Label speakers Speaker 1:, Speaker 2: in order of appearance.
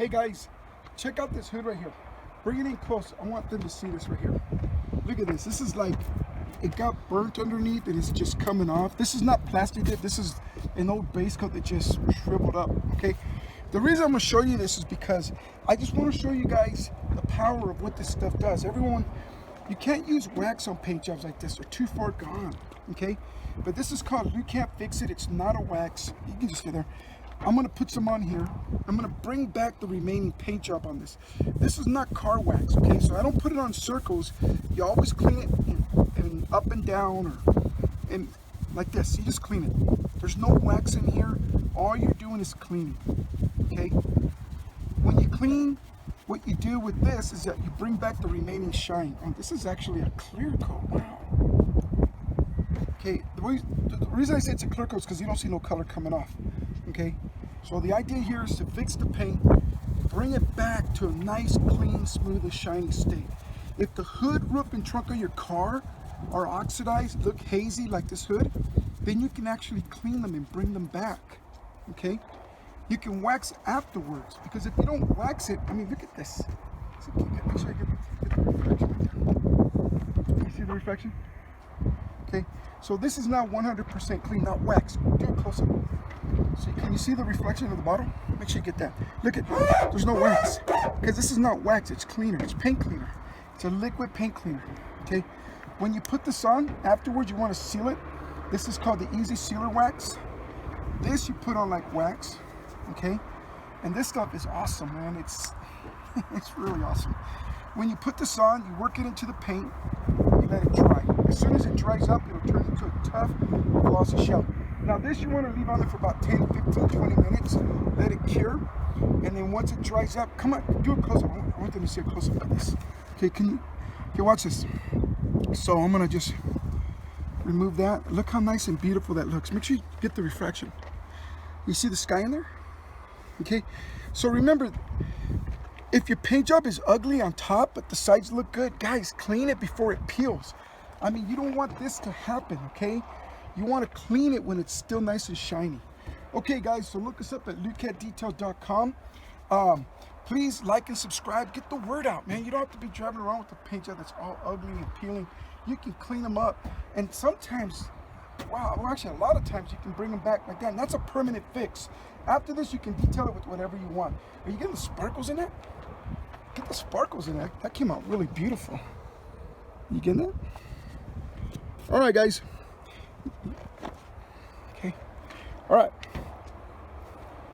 Speaker 1: Hey guys, check out this hood right here. Bring it in close. I want them to see this right here. Look at this. This is like, it got burnt underneath and it's just coming off. This is not plastic dip. This is an old base coat that just shriveled up, okay? The reason I'm gonna show you this is because I just wanna show you guys the power of what this stuff does. Everyone, you can't use wax on paint jobs like this. They're too far gone, okay? But this is called Lukat Fix It. It's not a wax. You can just get there. I'm gonna put some on here. I'm gonna bring back the remaining paint job on this. This is not car wax, okay? So I don't put it on circles. You always clean it in up and down and like this. You just clean it. There's no wax in here. All you're doing is cleaning, okay? When you clean, what you do with this is that you bring back the remaining shine. Oh, this is actually a clear coat. Wow. Okay, the reason I say it's a clear coat is because you don't see no color coming off. Okay, so the idea here is to fix the paint, bring it back to a nice, clean, smooth, and shiny state. If the hood, roof, and trunk of your car are oxidized, look hazy like this hood, then you can actually clean them and bring them back. Okay, you can wax afterwards, because if you don't wax it, I mean, look at this. Make sure I get the reflection right there. You see the reflection? Okay, so this is now 100% clean, not wax. Do it close up. So can you see the reflection of the bottle? Make sure you get that. Look at, there's no wax, because this is not wax, it's cleaner, it's paint cleaner. It's a liquid paint cleaner, okay? When you put this on, afterwards you want to seal it. This is called the EZ Sealer wax. This you put on like wax, okay? And this stuff is awesome, man. It's really awesome. When you put this on, you work it into the paint, you let it dry. As soon as it dries up, it'll turn into a tough, glossy shell. Now this you want to leave on it for about 10, 15, 20 minutes, let it cure, and then once it dries up, come on, do a close-up. I want them to see a close-up of this. Okay, can you watch this? So I'm gonna just remove that. Look how nice and beautiful that looks. Make sure you get the refraction. You see the sky in there? Okay, so remember, if your paint job is ugly on top, but the sides look good, guys, clean it before it peels. I mean, you don't want this to happen, okay? You want to clean it when it's still nice and shiny. Okay, guys, so look us up at lukatdetail.com. Please like and subscribe. Get the word out, man. You don't have to be driving around with a paint job that's all ugly and peeling. You can clean them up. And sometimes, wow, well, actually a lot of times you can bring them back like that. And that's a permanent fix. After this, you can detail it with whatever you want. Are you getting the sparkles in that? Get the sparkles in that. That came out really beautiful. You getting that? All right, guys. Okay. All right.